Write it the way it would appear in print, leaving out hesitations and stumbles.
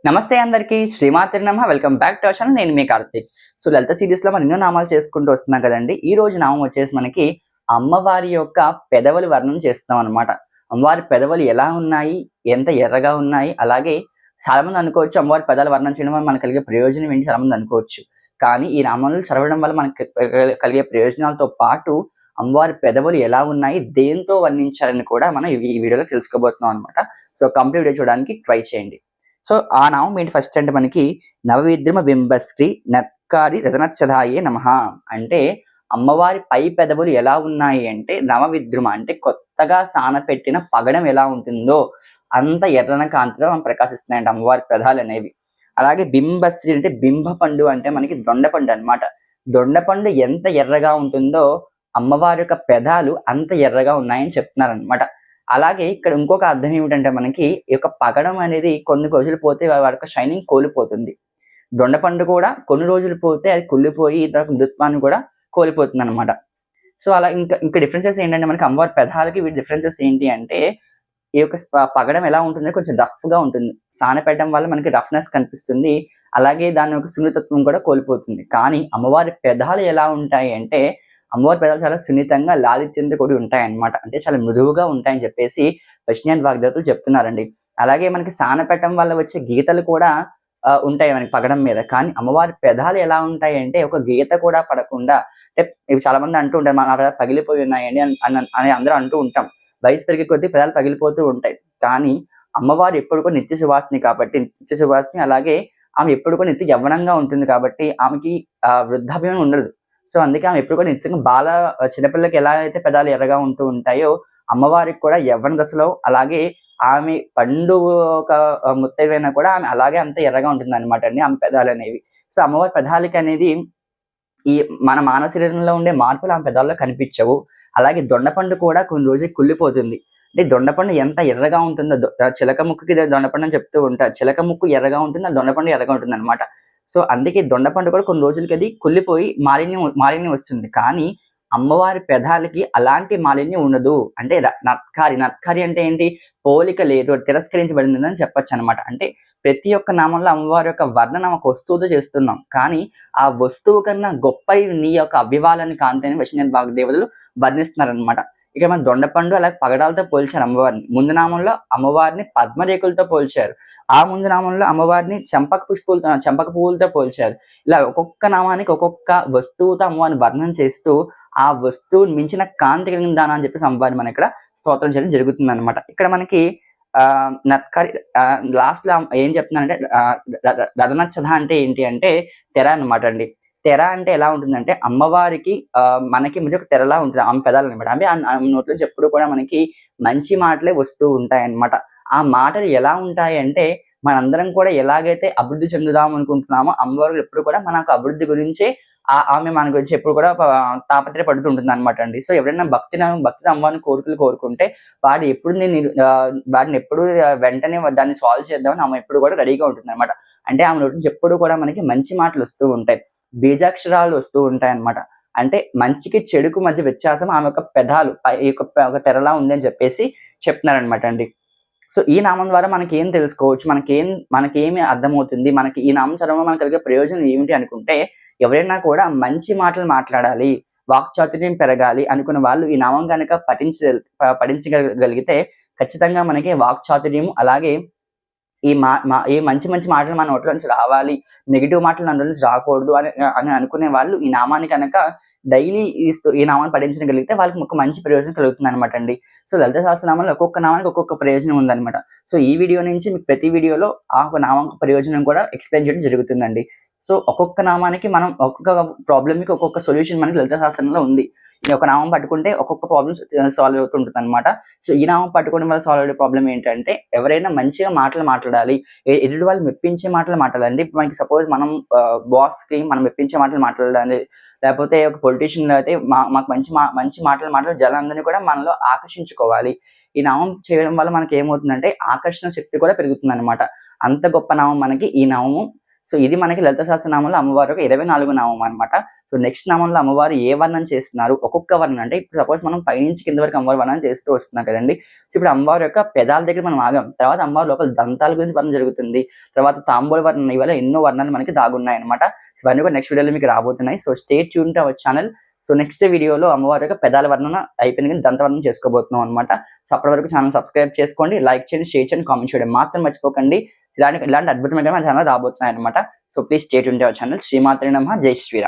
నమస్తే అందరికీ శ్రీమాత్రి నమః. Welcome back to our channel. నేను మీ కార్తిక్. సో లలిత సిరీస్ లో మనం ఎన్నో నామాలు చేసుకుంటూ వస్తున్నాం కదండి. ఈ రోజు నామం వచ్చేసి మనకి అమ్మవారి యొక్క పెదవులు వర్ణన చేస్తున్నాం అనమాట. అమ్మవారి పెదవులు ఎలా ఉన్నాయి, ఎంత ఎర్రగా ఉన్నాయి, అలాగే చాలా మంది అనుకోవచ్చు అమ్మవారి పెదాలు వర్ణన చేయడం వల్ల మనకు కలిగే ప్రయోజనం ఏంటి చాలా మంది అనుకోవచ్చు. కానీ ఈ నామాలు చదవడం వల్ల మనకు కలిగే ప్రయోజనాలతో పాటు అమ్మవారి పెదవులు ఎలా ఉన్నాయి, దేంతో వర్ణించాలని కూడా మనం ఈ వీడియోలో తెలుసుకోబోతున్నాం అనమాట. సో కంప్లీట్ వీడియో చూడడానికి ట్రై చేయండి. సో ఆ నామం ఏంటి ఫస్ట్ అంటే మనకి నవవిద్రుమ బింబశ్రీ నత్కారి రతనచ్చదాయే నమః అంటే అమ్మవారి పై పెదవులు ఎలా ఉన్నాయి అంటే నవవిద్రుమ అంటే కొత్తగా సానపెట్టిన పగడం ఎలా ఉంటుందో అంత ఎర్రన కాంతిలో ప్రకాశిస్తున్నాయంట అమ్మవారి పెదాలు అనేవి. అలాగే బింబశ్రీ అంటే బింబ పండు అంటే మనకి దొండపండు అన్నమాట. దొండపండు ఎంత ఎర్రగా ఉంటుందో అమ్మవారి యొక్క పెదాలు అంత ఎర్రగా ఉన్నాయని చెప్తున్నారు అనమాట. అలాగే ఇక్కడ ఇంకొక అర్థం ఏమిటంటే మనకి ఈ యొక్క పగడం అనేది కొన్ని రోజులు పోతే వారి యొక్క షైనింగ్ కోల్పోతుంది. దొండపండు కూడా కొన్ని రోజులు పోతే అది కుళ్ళిపోయి దాని మృదుత్వాన్ని కూడా కోల్పోతుంది అనమాట. సో అలా ఇంకా డిఫరెన్సెస్ ఏంటంటే మనకి అమ్మవారి పెదాలకి వీటి డిఫరెన్సెస్ ఏంటి అంటే ఈ యొక్క పగడం ఎలా ఉంటుంది కొంచెం రఫ్ గా ఉంటుంది. సానపెట్టడం వల్ల మనకి రఫ్నెస్ కనిపిస్తుంది. అలాగే దాని యొక్క సున్నితత్వం కూడా కోల్పోతుంది. కానీ అమ్మవారి పెదాలు ఎలా ఉంటాయి అంటే అమ్మవారి పెదాలు చాలా సున్నితంగా లాలిత్యంతో కూడి ఉంటాయన్నమాట. అంటే చాలా మృదువుగా ఉంటాయని చెప్పేసి వైష్ణవ వాగ్దేవతలు చెప్తున్నారండి. అలాగే మనకి సానపెట్టడం వల్ల వచ్చే గీతలు కూడా ఉంటాయి మనకి పగడం మీద. కానీ అమ్మవారి పెదాలు ఎలా ఉంటాయి అంటే ఒక గీత కూడా పడకుండా అంటే ఇవి చాలా మంది అంటూ ఉంటారు మన పెదాలు పగిలిపోయి ఉన్నాయండి అని అందరూ అంటూ ఉంటాం. వయసు పెరిగే కొద్దీ పెదాలు పగిలిపోతూ ఉంటాయి. కానీ అమ్మవారు ఎప్పుడు కూడా నిత్య సువాసిని కాబట్టి నిత్య సువాసిని అలాగే ఆమె ఎప్పుడు కూడా నిత్య యవ్వనంగా ఉంటుంది కాబట్టి ఆమెకి వృద్ధాప్యం ఉండదు. సో అందుకే ఆమె ఎప్పుడు కూడా నిత్యంగా చిన్నపిల్లలకి ఎలా అయితే పెదాలు ఎర్రగా ఉంటూ ఉంటాయో అమ్మవారికి కూడా యవ్వన దశలో అలాగే ఆమె పండు ఒక ముత్తైవైనా కూడా ఆమె అలాగే అంత ఎర్రగా ఉంటుంది అనమాట అండి ఆమె పెదాలు అనేవి. సో అమ్మవారి పెదాలకి అనేది ఈ మన మానవ శరీరంలో ఉండే మార్పులు ఆమె పెదాల్లో కనిపించవు. అలాగే దొండపండు కూడా కొన్ని రోజులు కుళ్ళిపోతుంది. అంటే దొండపండు ఎంత ఎర్రగా ఉంటుందో చిలక ముక్కుకి దొండపండు అని చెప్తూ ఉంటారు. చిలక ముక్కు ఎర్రగా ఉంటుంది, ఆ దొండపండు ఎర్రగా ఉంటుంది అనమాట. సో అందుకే దొండపండు కూడా కొన్ని రోజులకి అది కుళ్ళిపోయి మాలిన్యం వస్తుంది. కానీ అమ్మవారి పెదాలకి అలాంటి మాలిన్యం ఉండదు. అంటే నత్కారి అంటే ఏంటి, పోలిక లేదు, తిరస్కరించబడిందని చెప్పొచ్చు అనమాట. అంటే ప్రతి ఒక్క నామంలో అమ్మవారి యొక్క వర్ణన ఒక వస్తువుతో చేస్తున్నాం. కానీ ఆ వస్తువు కన్నా గొప్ప నీ యొక్క అభివాలని కాంతి అని వైష్ణవ వాగ్దేవతలు వర్ణిస్తున్నారనమాట. ఇక్కడ మన దొండపండు అలాగే పగడాలతో పోల్చారు అమ్మవారిని. ముందు నామంలో అమ్మవారిని పద్మరేకులతో పోల్చారు. ఆ ముందు నామంలో అమ్మవారిని చంపక పువ్వులతో పోల్చారు. ఇలా ఒక్కొక్క నామానికి ఒక్కొక్క వస్తువుతో అమ్మవారిని వర్ణన చేస్తూ ఆ వస్తువుని మించిన కాంతి కలిగిన దాన అని చెప్పేసి అమ్మవారిని మనం ఇక్కడ స్తోత్రం చేయడం జరుగుతుంది అనమాట. ఇక్కడ మనకి లాస్ట్ లో ఏం చెప్తున్నానంటే రథనచ్చద అంటే ఏంటి అంటే తెర అనమాట అండి. తెర అంటే ఎలా ఉంటుందంటే అమ్మవారికి మనకి మధ్య ఒక తెరలా ఉంటుంది ఆమె పెదాలు అనమాట. అంటే ఆమె నోట్లో ఎప్పుడు కూడా మనకి మంచి మాటలే వస్తూ ఉంటాయి అన్నమాట. ఆ మాటలు ఎలా ఉంటాయి అంటే మనందరం కూడా ఎలాగైతే అభివృద్ధి చెందుదాం అనుకుంటున్నామో అమ్మవారు ఎప్పుడు కూడా మనకు అభివృద్ధి గురించి ఆమె మన గురించి ఎప్పుడు కూడా తాపత్రయపడుతూ ఉంటుంది అనమాట అండి. సో ఎవరైనా భక్తిని అమ్మవారిని కోరుకుంటే వాడిని ఎప్పుడు వెంటనే దాన్ని సాల్వ్ చేద్దామని ఆమె ఎప్పుడు కూడా రెడీగా ఉంటుంది అనమాట. అంటే ఆమె నోటి ఎప్పుడు కూడా మనకి మంచి మాటలు వస్తూ ఉంటాయి, బీజాక్షరాలు వస్తూ ఉంటాయి అనమాట. అంటే మంచికి చెడుకు మధ్య వ్యత్యాసం ఆమె యొక్క పెదాలు ఒక తెరలా ఉంది అని చెప్పేసి చెప్తున్నారనమాట అండి. సో ఈ నామం ద్వారా మనకి ఏం తెలుసుకోవచ్చు, మనకేమి అర్థమవుతుంది, మనకి ఈ నామం చదవడం మనకు కలిగే ప్రయోజనం ఏమిటి అనుకుంటే ఎవరైనా కూడా మంచి మాటలు మాట్లాడాలి, వాక్చాతుర్యం పెరగాలి అనుకున్న వాళ్ళు ఈ నామం కనుక పఠించగలిగితే ఖచ్చితంగా మనకి వాక్చాతుర్యం అలాగే ఈ మంచి మాటలు మన నోట్లో నుంచి రావాలి, నెగిటివ్ మాటలు మన నోట్లో నుంచి రాకూడదు అని అనుకునే వాళ్ళు ఈ నామాన్ని కనుక డైలీ ఈ నామాన్ని పఠించగలిగితే వాళ్ళకి ఒక మంచి ప్రయోజనం కలుగుతుంది అనమాట అండి. సో లలిత సహస్రనామంలో ఒక్కొక్క నామానికి ఒక్కొక్క ప్రయోజనం ఉందన్నమాట. సో ఈ వీడియో నుంచి మీకు ప్రతి వీడియోలో ఆ ఒక నామం ప్రయోజనం కూడా ఎక్స్ప్లెయిన్ చేయడం జరుగుతుందండి. సో ఒక్కొక్క నామానికి మనం ఒక్కొక్క ప్రాబ్లమ్కి ఒక్కొక్క సొల్యూషన్ మనకి లలిత సహస్రంలో ఉంది. ఒక నామం పట్టుకుంటే ఒక్కొక్క ప్రాబ్లమ్ సాల్వ్ అవుతుంటుంది అనమాట. సో ఈ నామం పట్టుకోవడం వల్ల సాల్వ్ అయ్యే ప్రాబ్లం ఏంటంటే ఎవరైనా మంచిగా మాటలు మాట్లాడాలి, ఎదుటి వాళ్ళు మెప్పించే మాటలు మాట్లాడాలి. మనకి సపోజ్ మనం బాస్కి మనం మెప్పించే మాటలు మాట్లాడాలి, లేకపోతే ఒక పొలిటీషియన్ అయితే మాకు మంచి మాటలు మాట్లాడి జనాలందరినీ కూడా మనలో ఆకర్షించుకోవాలి. ఈ నామం చేయడం వల్ల మనకి ఏమవుతుందంటే ఆకర్షణ శక్తి కూడా పెరుగుతుంది అనమాట. అంత గొప్ప నామం మనకి ఈ నామము. సో ఇది మనకి లలిత సహస్రనామంలో అమ్మవారి యొక్క 24వ నామం అనమాట. సో నెక్స్ట్ నామంలో అమ్మవారు ఏ వర్ణన చేస్తున్నారు, ఒక్కొక్క వర్ణన అంటే ఇప్పుడు సపోజ్ మనం పైనుంచి కింద వరకు అమ్మవారి వర్ణన చేస్తూ వస్తున్నాం కదండి. సో ఇప్పుడు అమ్మవారి యొక్క పెదాల దగ్గర మనం ఆగాం, తర్వాత అమ్మవారి లోపల దంతాల గురించి వర్ణన జరుగుతుంది, తర్వాత తాంబూల వర్ణన, ఇవల్ల ఎన్నో వర్ణాలు మనకి దాగున్నాయి అనమాట. సో ఇవన్నీ కూడా నెక్స్ట్ వీడియోలో మీకు రాబోతున్నాయి. So stay tune to our channel. So next వీడియోలో అమ్మవారి యొక్క పెదాల వర్ణన అయిపోయింది, కానీ దంత వర్ణన చేసుకోబోతున్నాం అనమాట. సో అప్పటి వరకు ఛానల్ సబ్స్క్రైబ్ చేసుకోండి, లైక్ చేయండి, షేర్ చేయండి, కామెంట్ చేయడం మాత్రం మర్చిపోకండి. ఇలాంటి అద్భుతమైన ఛానల్ రాబోతున్నాయి అనమాట. So please stay tune to our channel. శ్రీమాత్రే నమః. జై శ్రీరామ్.